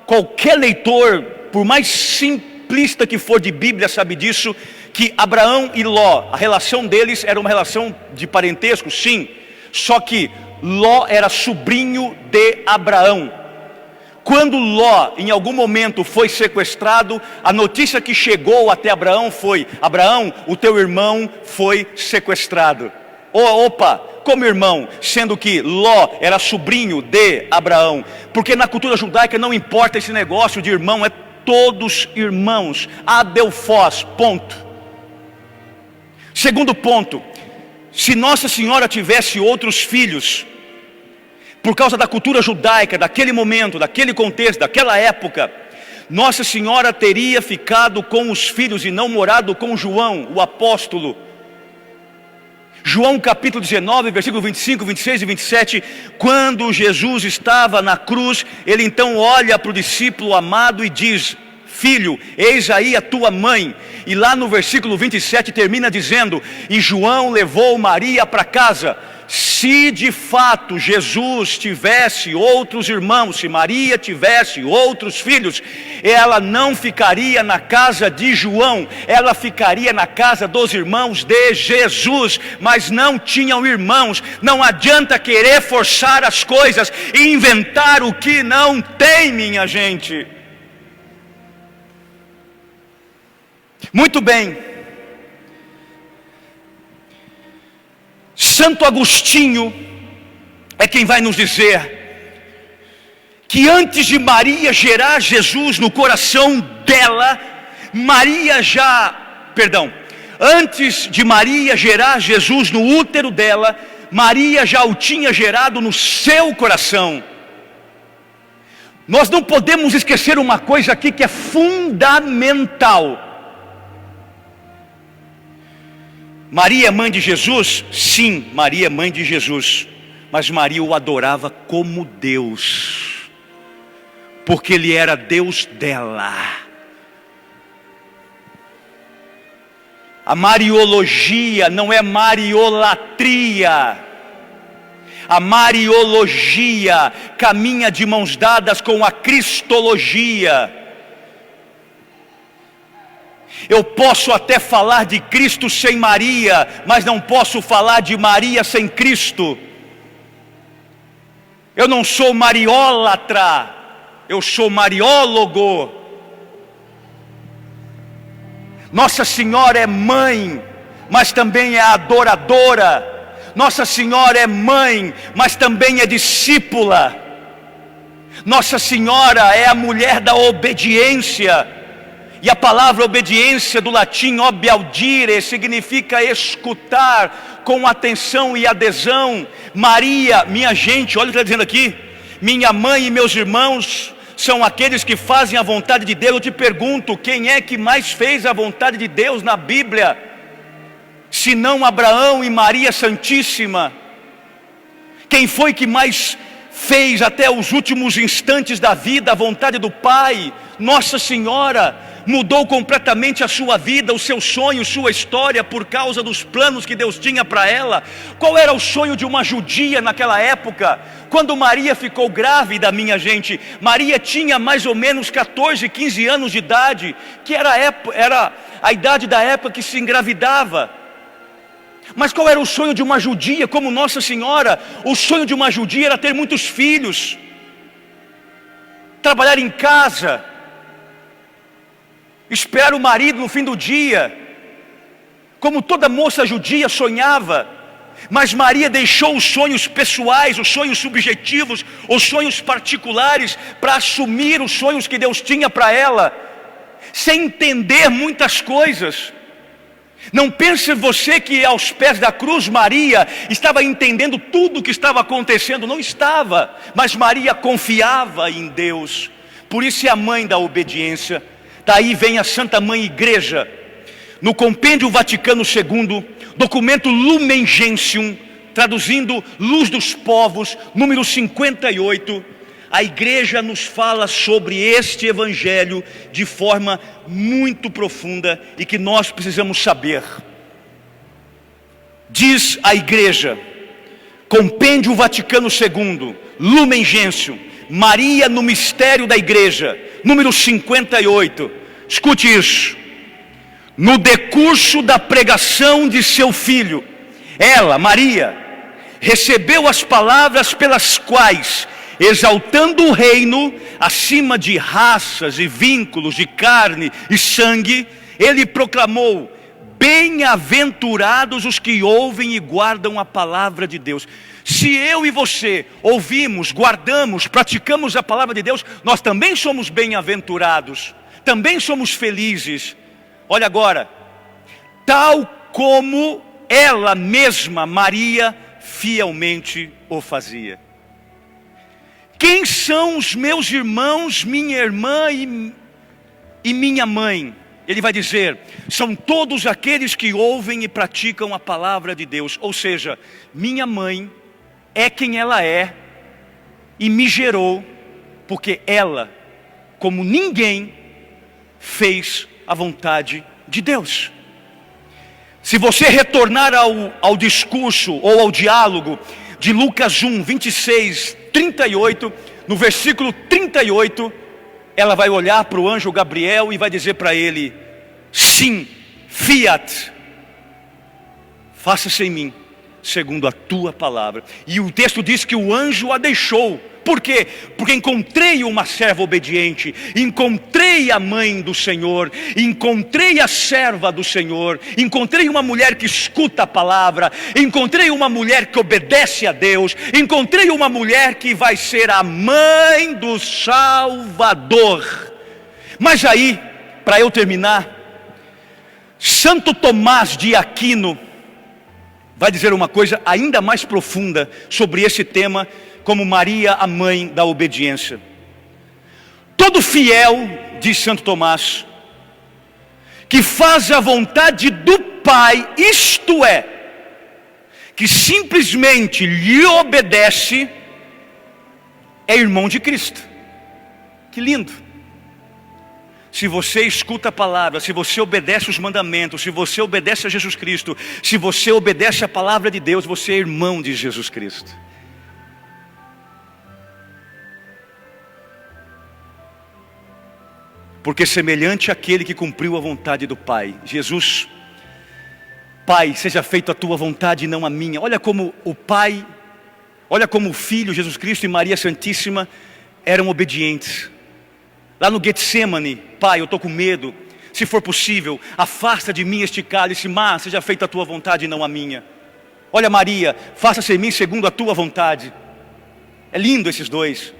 qualquer leitor, por mais simplista que for de Bíblia, sabe disso, que Abraão e Ló, a relação deles era uma relação de parentesco, sim. Só que Ló era sobrinho de Abraão. Quando Ló em algum momento foi sequestrado, a notícia que chegou até Abraão foi: Abraão, o teu irmão foi sequestrado. Opa, como irmão, sendo que Ló era sobrinho de Abraão. Porque na cultura judaica não importa esse negócio de irmão, é todos irmãos. Adelphos, ponto. Segundo ponto, se Nossa Senhora tivesse outros filhos, por causa da cultura judaica, daquele momento, daquele contexto, daquela época, Nossa Senhora teria ficado com os filhos e não morado com João, o apóstolo. João capítulo 19, versículo 25, 26 e 27, quando Jesus estava na cruz, ele então olha para o discípulo amado e diz: filho, eis aí a tua mãe. E lá no versículo 27 termina dizendo: e João levou Maria para casa. Se de fato Jesus tivesse outros irmãos, se Maria tivesse outros filhos, ela não ficaria na casa de João, ela ficaria na casa dos irmãos de Jesus. Mas não tinham irmãos. Não adianta querer forçar as coisas e inventar o que não tem, minha gente. Muito bem. Santo Agostinho é quem vai nos dizer que antes de Maria gerar Jesus no coração dela, antes de Maria gerar Jesus no útero dela, Maria já o tinha gerado no seu coração. Nós não podemos esquecer uma coisa aqui que é fundamental. Maria é mãe de Jesus? Sim, Maria é mãe de Jesus. Mas Maria o adorava como Deus, porque Ele era Deus dela. A mariologia não é mariolatria. A mariologia caminha de mãos dadas com a cristologia. Eu posso até falar de Cristo sem Maria, mas não posso falar de Maria sem Cristo. Eu não sou mariólatra, eu sou mariólogo. Nossa Senhora é mãe, mas também é adoradora. Nossa Senhora é mãe, mas também é discípula. Nossa Senhora é a mulher da obediência. E a palavra obediência do latim obiaudire significa escutar com atenção e adesão. Maria, minha gente, olha o que está dizendo aqui. Minha mãe e meus irmãos são aqueles que fazem a vontade de Deus. Eu te pergunto, quem é que mais fez a vontade de Deus na Bíblia? Se não Abraão e Maria Santíssima? Quem foi que mais fez até os últimos instantes da vida a vontade do Pai? Nossa Senhora. Mudou completamente a sua vida, o seu sonho, sua história, por causa dos planos que Deus tinha para ela. Qual era o sonho de uma judia naquela época? Quando Maria ficou grávida, minha gente, Maria tinha mais ou menos 14, 15 anos de idade, que era a idade da época que se engravidava. Mas qual era o sonho de uma judia como Nossa Senhora? O sonho de uma judia era ter muitos filhos, trabalhar em casa, esperar o marido no fim do dia, como toda moça judia sonhava. Mas Maria deixou os sonhos pessoais, os sonhos subjetivos, os sonhos particulares, para assumir os sonhos que Deus tinha para ela, sem entender muitas coisas. Não pense você que aos pés da cruz Maria estava entendendo tudo o que estava acontecendo. Não estava, mas Maria confiava em Deus. Por isso é a mãe da obediência. Daí vem a Santa Mãe Igreja, no Compêndio Vaticano II, documento Lumen Gentium, traduzindo Luz dos Povos, número 58, a Igreja nos fala sobre este Evangelho de forma muito profunda e que nós precisamos saber. Diz a Igreja, Compêndio Vaticano II, Lumen Gentium, Maria no mistério da Igreja, número 58, escute isso. No decurso da pregação de seu filho, ela, Maria, recebeu as palavras pelas quais, exaltando o reino acima de raças e vínculos de carne e sangue, ele proclamou: bem-aventurados os que ouvem e guardam a palavra de Deus. Se eu e você ouvimos, guardamos, praticamos a palavra de Deus, nós também somos bem-aventurados, também somos felizes. Olha agora, tal como ela mesma, Maria, fielmente o fazia. Quem são os meus irmãos, minha irmã e minha mãe? Ele vai dizer, são todos aqueles que ouvem e praticam a palavra de Deus. Ou seja, minha mãe é quem ela é e me gerou, porque ela, como ninguém, fez a vontade de Deus. Se você retornar ao discurso ou ao diálogo de Lucas 1, 26, 38, no versículo 38, ela vai olhar para o anjo Gabriel e vai dizer para ele: sim, fiat, faça-se em mim segundo a tua palavra. E o texto diz que o anjo a deixou. Por quê? Porque encontrei uma serva obediente, encontrei a mãe do Senhor, encontrei a serva do Senhor, encontrei uma mulher que escuta a palavra, encontrei uma mulher que obedece a Deus, encontrei uma mulher que vai ser a mãe do Salvador. Mas aí, para eu terminar, Santo Tomás de Aquino vai dizer uma coisa ainda mais profunda sobre esse tema, como Maria, a mãe da obediência. Todo fiel, diz Santo Tomás, que faz a vontade do Pai, isto é, que simplesmente lhe obedece, é irmão de Cristo. Que lindo! Se você escuta a palavra, se você obedece os mandamentos, se você obedece a Jesus Cristo, se você obedece a palavra de Deus, você é irmão de Jesus Cristo. Porque semelhante àquele que cumpriu a vontade do Pai, Jesus, Pai, seja feita a tua vontade e não a minha. Olha como o Pai, olha como o Filho, Jesus Cristo e Maria Santíssima eram obedientes. Lá no Getsemane, Pai, eu estou com medo, se for possível, afasta de mim este cálice, mas seja feita a tua vontade e não a minha. Olha Maria, faça-se em mim segundo a tua vontade. É lindo esses dois.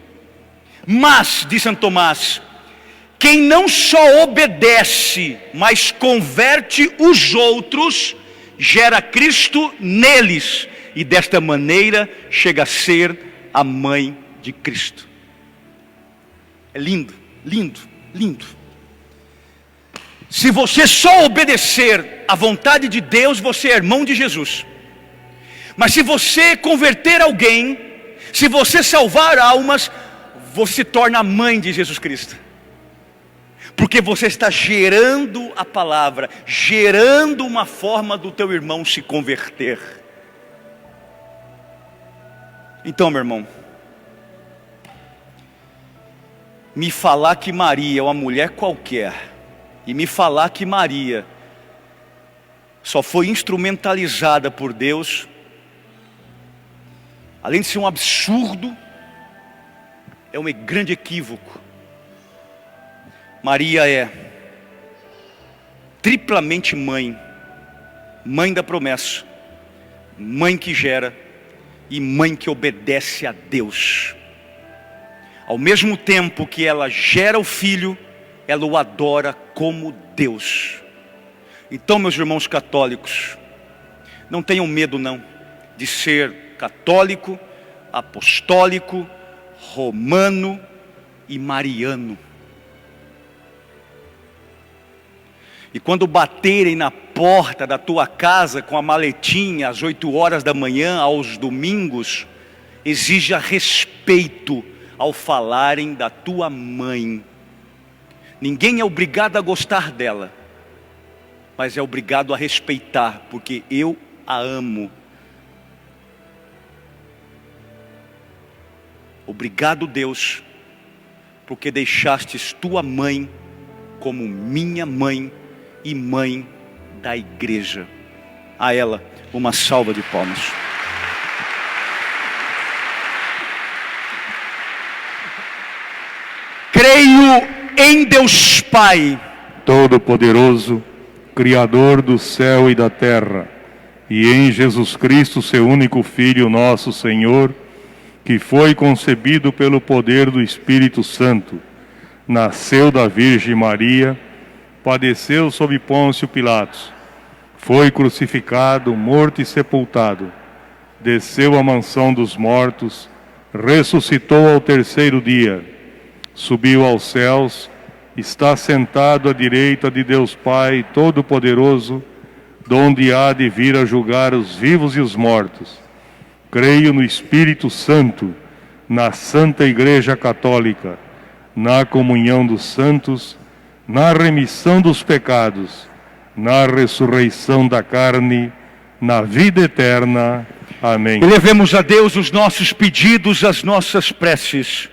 Mas, diz Santo Tomás, quem não só obedece, mas converte os outros, gera Cristo neles, e desta maneira chega a ser a mãe de Cristo. É lindo, lindo, lindo. Se você só obedecer à vontade de Deus, você é irmão de Jesus. Mas se você converter alguém, se você salvar almas, você se torna a mãe de Jesus Cristo. Porque você está gerando a palavra, gerando uma forma do teu irmão se converter. Então, meu irmão, me falar que Maria é uma mulher qualquer, e me falar que Maria só foi instrumentalizada por Deus, além de ser um absurdo, é um grande equívoco. Maria é triplamente mãe, mãe da promessa, mãe que gera e mãe que obedece a Deus. Ao mesmo tempo que ela gera o filho, ela o adora como Deus. Então, meus irmãos católicos, não tenham medo não de ser católico, apostólico, romano e mariano. E quando baterem na porta da tua casa com a maletinha às 8 horas da manhã, aos domingos, exija respeito ao falarem da tua mãe. Ninguém é obrigado a gostar dela, mas é obrigado a respeitar, porque eu a amo. Obrigado, Deus, porque deixastes tua mãe como minha mãe e mãe da igreja. A ela, uma salva de palmas. Creio em Deus Pai Todo-Poderoso, Criador do céu e da terra, e em Jesus Cristo, seu único Filho, nosso Senhor, que foi concebido pelo poder do Espírito Santo, nasceu da Virgem Maria, padeceu sob Pôncio Pilatos, foi crucificado, morto e sepultado, desceu à mansão dos mortos, ressuscitou ao terceiro dia, subiu aos céus, está sentado à direita de Deus Pai Todo-Poderoso, donde há de vir a julgar os vivos e os mortos. Creio no Espírito Santo, na Santa Igreja Católica, na comunhão dos santos, na remissão dos pecados, na ressurreição da carne, na vida eterna. Amém. Elevemos a Deus os nossos pedidos, as nossas preces.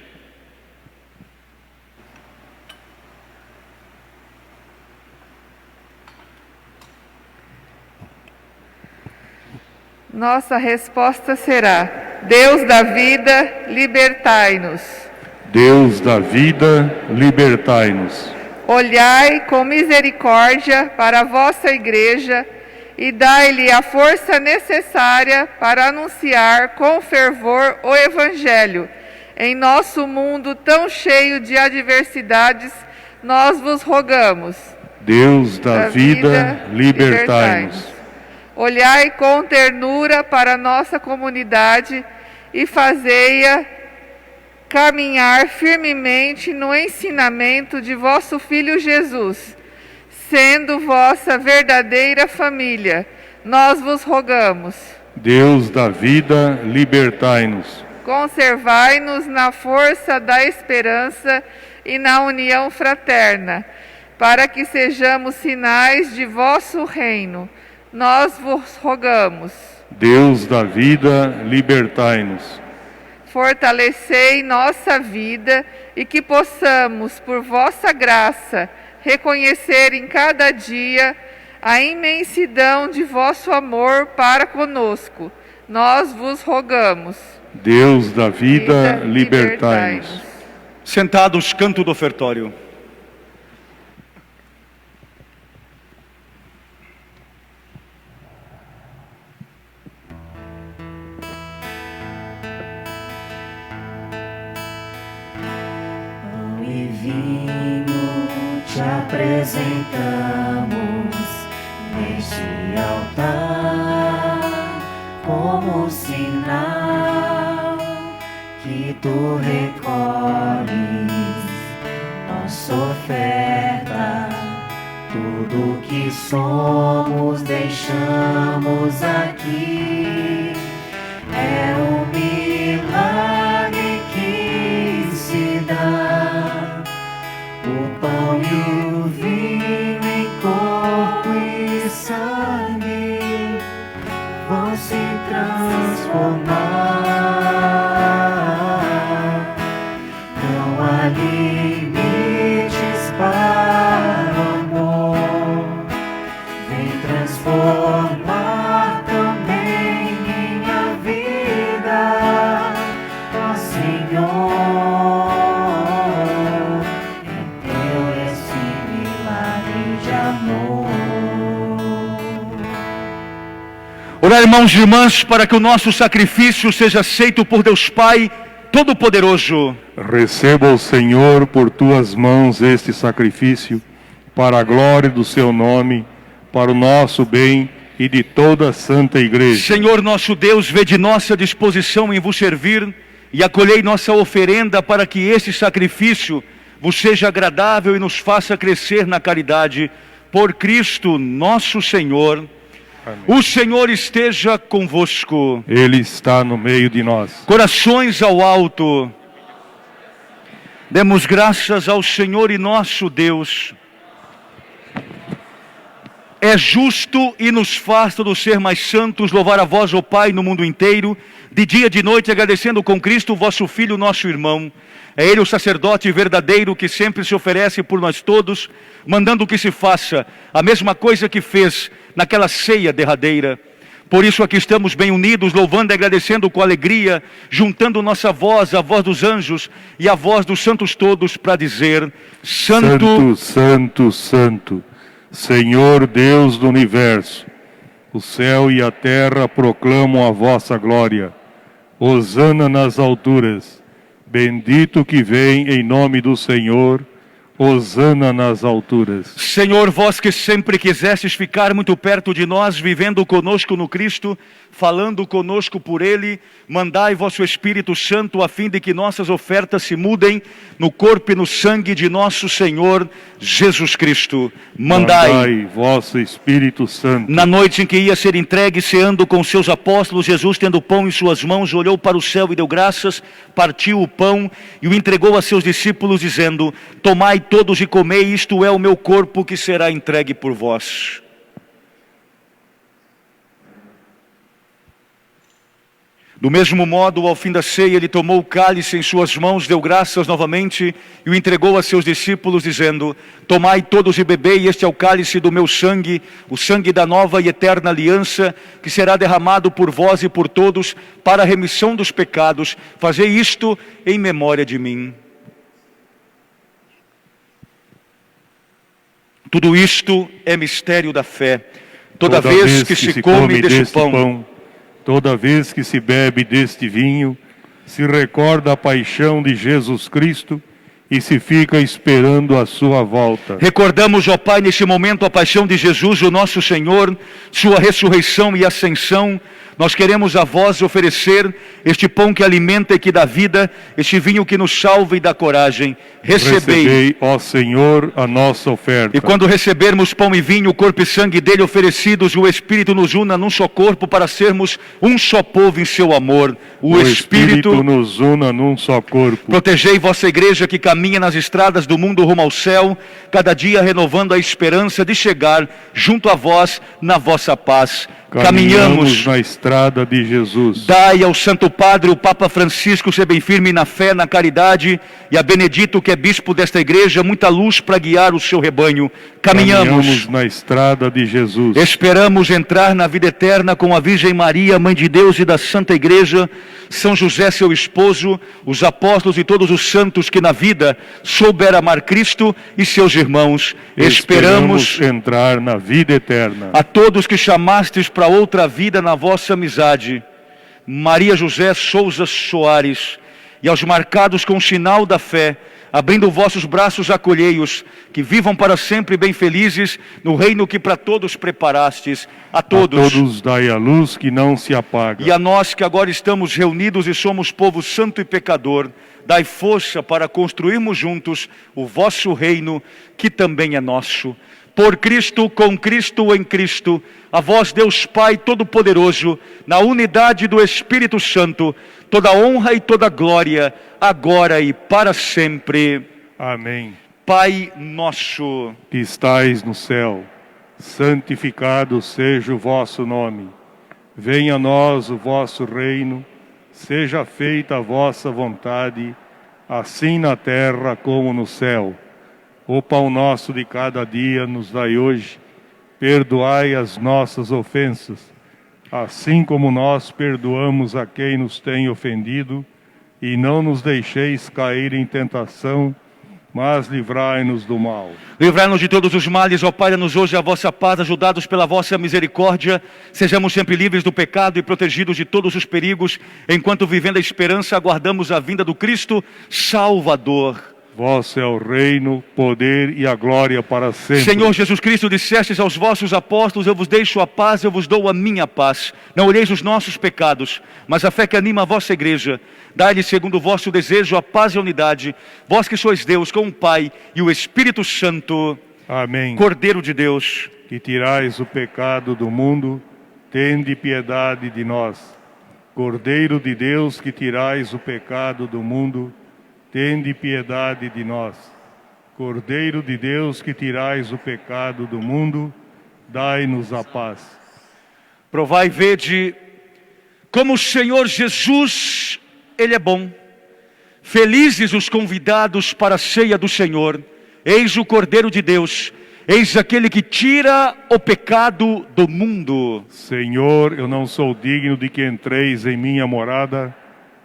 Nossa resposta será: Deus da vida, libertai-nos. Deus da vida, libertai-nos. Olhai com misericórdia para a vossa igreja e dai-lhe a força necessária para anunciar com fervor o Evangelho. Em nosso mundo tão cheio de adversidades, nós vos rogamos. Deus da vida, libertai-nos. Olhai com ternura para a nossa comunidade e fazei-a caminhar firmemente no ensinamento de vosso Filho Jesus, sendo vossa verdadeira família. Nós vos rogamos. Deus da vida, libertai-nos. Conservai-nos na força da esperança e na união fraterna. para que sejamos sinais de vosso reino. Nós vos rogamos. Deus da vida, libertai-nos. Fortalecei nossa vida e que possamos, por vossa graça, reconhecer em cada dia a imensidão de vosso amor para conosco. Nós vos rogamos. Deus da vida, libertai-nos. Sentados, canto do ofertório. Pão e vinho te apresentamos neste altar como sinal que tu recolhes nossa oferta. Tudo que somos deixamos aqui. É um milagre que se dá. O pão e o vinho em corpo e sangue vão se transformar. Não há limites para o amor. Vem transformar também minha vida, ó Senhor, em teu esse milagre de amor. Orar, irmãos e irmãs, para que o nosso sacrifício seja aceito por Deus Pai Todo-Poderoso. Receba o Senhor por tuas mãos este sacrifício, para a glória do seu nome, para o nosso bem e de toda a Santa Igreja. Senhor nosso Deus, vê de nossa disposição em vos servir e acolhei nossa oferenda para que este sacrifício vos seja agradável e nos faça crescer na caridade. Por Cristo nosso Senhor. Amém. O Senhor esteja convosco. Ele está no meio de nós. Corações ao alto. Demos graças ao Senhor e nosso Deus. É justo e nos faz todos ser mais santos louvar a vós, ó Pai, no mundo inteiro, de dia e de noite, agradecendo com Cristo, vosso Filho, nosso irmão. É Ele o sacerdote verdadeiro que sempre se oferece por nós todos, mandando que se faça a mesma coisa que fez naquela ceia derradeira. Por isso aqui estamos bem unidos, louvando e agradecendo com alegria, juntando nossa voz, a voz dos anjos e a voz dos santos todos, para dizer: Santo, Santo, Santo, Senhor Deus do universo, o céu e a terra proclamam a vossa glória. Hosana nas alturas, bendito que vem em nome do Senhor. Hosana nas alturas. Senhor, vós que sempre quisestes ficar muito perto de nós, vivendo conosco no Cristo, falando conosco por Ele, mandai vosso Espírito Santo a fim de que nossas ofertas se mudem no corpo e no sangue de nosso Senhor Jesus Cristo. Mandai vosso Espírito Santo. Na noite em que ia ser entregue, ceando com seus apóstolos, Jesus, tendo o pão em suas mãos, olhou para o céu e deu graças, partiu o pão e o entregou a seus discípulos, dizendo: tomai todos e comei, isto é o meu corpo que será entregue por vós. Do mesmo modo, ao fim da ceia, ele tomou o cálice em suas mãos, deu graças novamente e o entregou a seus discípulos, dizendo: tomai todos e bebei, este é o cálice do meu sangue, o sangue da nova e eterna aliança, que será derramado por vós e por todos para a remissão dos pecados. Fazei isto em memória de mim. Tudo isto é mistério da fé. Toda vez que se come deste pão, toda vez que se bebe deste vinho, se recorda a paixão de Jesus Cristo e se fica esperando a sua volta. Recordamos, ó Pai, neste momento a paixão de Jesus, o nosso Senhor, sua ressurreição e ascensão, Nós queremos a vós oferecer este pão que alimenta e que dá vida, este vinho que nos salva e dá coragem. Recebei, ó Senhor, a nossa oferta. e quando recebermos pão e vinho, o corpo e sangue dele oferecidos, o Espírito nos una num só corpo para sermos um só povo em seu amor. O Espírito nos una num só corpo. Protegei vossa igreja que caminha nas estradas do mundo rumo ao céu, cada dia renovando a esperança de chegar junto a vós na vossa paz. Caminhamos na estrada de Jesus. Dai ao Santo Padre, o Papa Francisco, ser bem firme na fé, na caridade, e a Benedito, que é bispo desta igreja, muita luz para guiar o seu rebanho. Caminhamos na estrada de Jesus. Esperamos entrar na vida eterna com a Virgem Maria, Mãe de Deus e da Santa Igreja, São José, seu esposo, os apóstolos e todos os santos que na vida souberam amar Cristo e seus irmãos. Esperamos entrar na vida eterna. A todos que chamastes para outra vida na vossa amizade, Maria José Souza Soares, e aos marcados com o sinal da fé, abrindo vossos braços, acolhei-os, que vivam para sempre bem felizes no reino que para todos preparastes. A todos dai a luz que não se apaga. E a nós que agora estamos reunidos e somos povo santo e pecador, dai força para construirmos juntos o vosso reino, que também é nosso. Por Cristo, com Cristo, em Cristo, a vós Deus Pai Todo-Poderoso, na unidade do Espírito Santo, toda honra e toda glória, agora e para sempre. Amém. Pai nosso, que estais no céu, santificado seja o vosso nome. Venha a nós o vosso reino, seja feita a vossa vontade, assim na terra como no céu. O pão nosso de cada dia nos dai hoje, perdoai as nossas ofensas, assim como nós perdoamos a quem nos tem ofendido, e não nos deixeis cair em tentação, mas livrai-nos do mal. Livrai-nos de todos os males, ó Pai, dá-nos hoje a vossa paz, ajudados pela vossa misericórdia, sejamos sempre livres do pecado e protegidos de todos os perigos, enquanto vivendo a esperança aguardamos a vinda do Cristo Salvador. Vosso é o reino, poder e a glória para sempre. Senhor Jesus Cristo, dissestes aos vossos apóstolos, eu vos deixo a paz, eu vos dou a minha paz. Não olheis os nossos pecados, mas a fé que anima a vossa igreja. Dai-lhe segundo o vosso desejo a paz e a unidade. Vós que sois Deus com o Pai e o Espírito Santo. Amém. Cordeiro de Deus, que tirais o pecado do mundo, tende piedade de nós. Cordeiro de Deus, que tirais o pecado do mundo, tende piedade de nós. Cordeiro de Deus, que tirais o pecado do mundo, dai-nos a paz. Provai e vede como o Senhor Jesus, Ele é bom. Felizes os convidados para a ceia do Senhor. Eis o Cordeiro de Deus, eis aquele que tira o pecado do mundo. Senhor, eu não sou digno de que entreis em minha morada,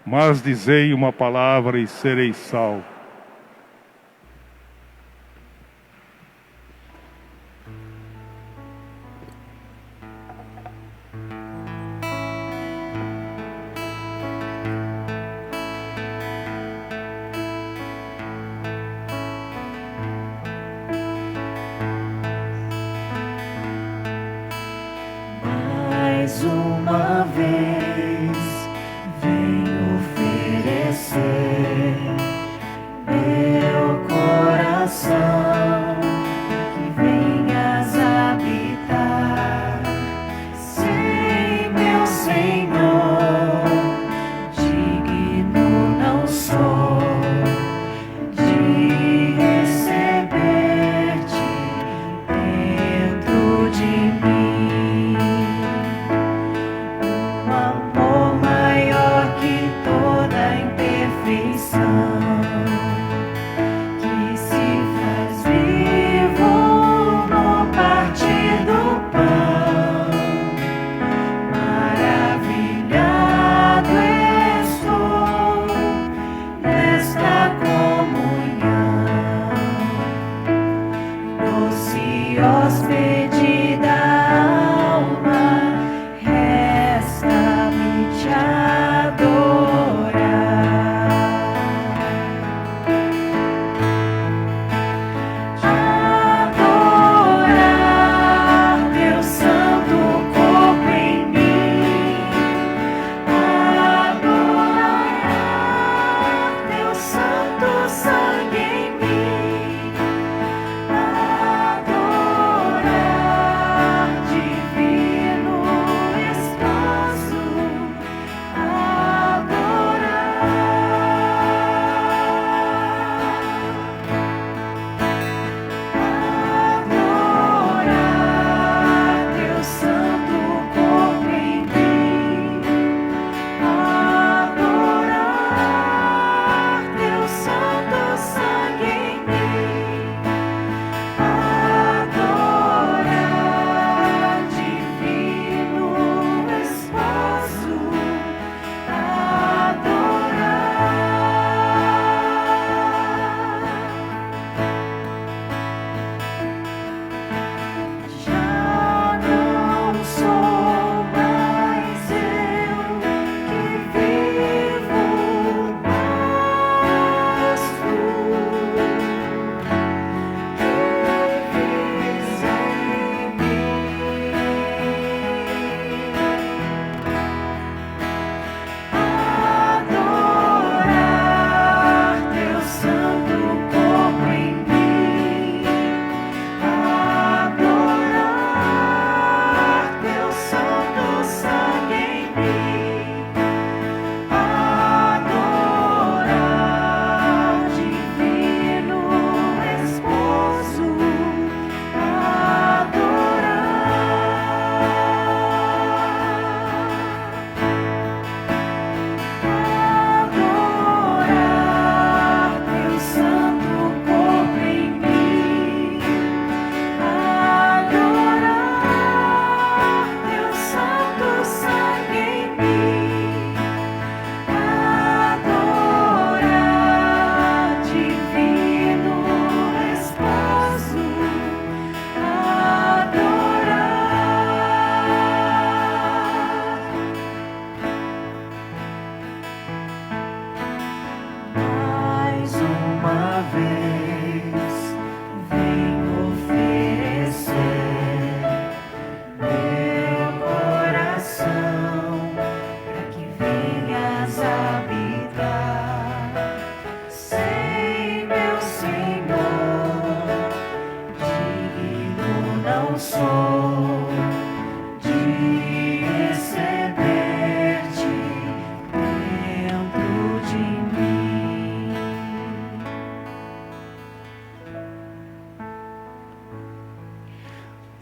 mas dizei uma palavra e sereis salvos. Mais uma vez venho oferecer meu coração, que venhas habitar. Sei, meu Senhor, digno não sou de receber-te dentro de mim. Um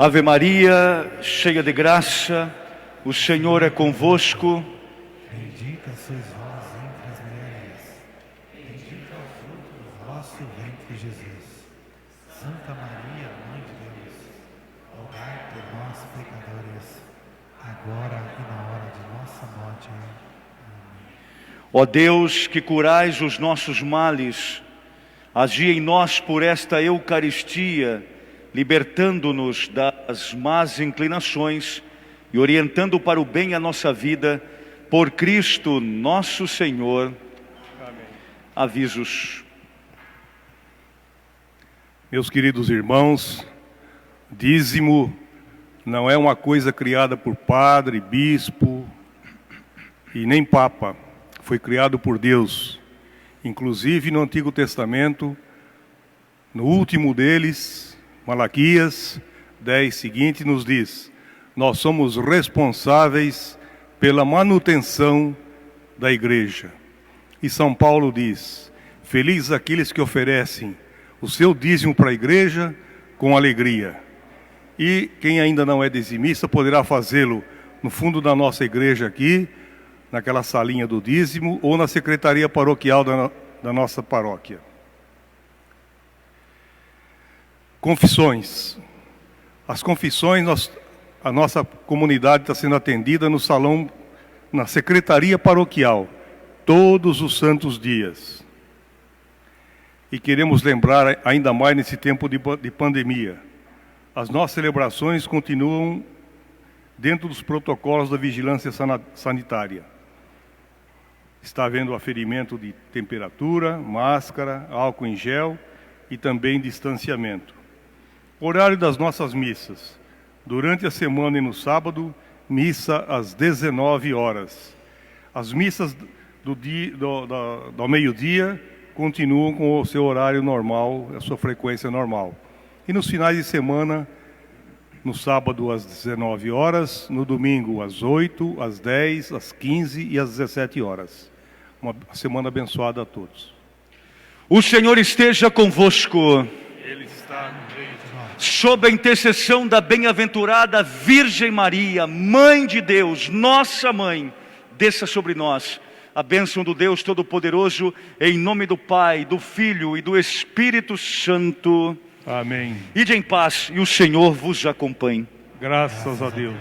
Ave Maria, cheia de graça, o Senhor é convosco. Bendita sois vós entre as mulheres, bendito é o fruto do vosso ventre, Jesus. Santa Maria, Mãe de Deus, rogai por nós, pecadores, agora e na hora de nossa morte. Ó Deus, que curais os nossos males, agi em nós por esta Eucaristia, libertando-nos das más inclinações e orientando para o bem a nossa vida, por Cristo nosso Senhor. Amém. Avisos. Meus queridos irmãos, dízimo não é uma coisa criada por padre, bispo e nem papa. Foi criado por Deus. Inclusive no Antigo Testamento, no último deles, Malaquias 10 seguinte, nos diz: nós somos responsáveis pela manutenção da igreja. E São Paulo diz: felizes aqueles que oferecem o seu dízimo para a igreja com alegria. E quem ainda não é dizimista poderá fazê-lo no fundo da nossa igreja aqui, naquela salinha do dízimo, ou na secretaria paroquial da nossa paróquia. Confissões. As confissões, a nossa comunidade está sendo atendida no salão, na secretaria paroquial, todos os santos dias. E queremos lembrar ainda mais nesse tempo de pandemia. As nossas celebrações continuam dentro dos protocolos da vigilância sanitária. Está havendo aferimento de temperatura, máscara, álcool em gel e também distanciamento. Horário das nossas missas. Durante a semana e no sábado, missa às 19 horas. As missas do meio-dia continuam com o seu horário normal, a sua frequência normal. E nos finais de semana, no sábado às 19 horas, no domingo às 8, às 10, às 15 e às 17 horas. Uma semana abençoada a todos. O Senhor esteja convosco. Ele está no meio de nós. Sob a intercessão da bem-aventurada Virgem Maria, Mãe de Deus, nossa Mãe, desça sobre nós a bênção do Deus Todo-Poderoso, em nome do Pai, do Filho e do Espírito Santo. Amém. Ide em paz e o Senhor vos acompanhe. Graças a Deus.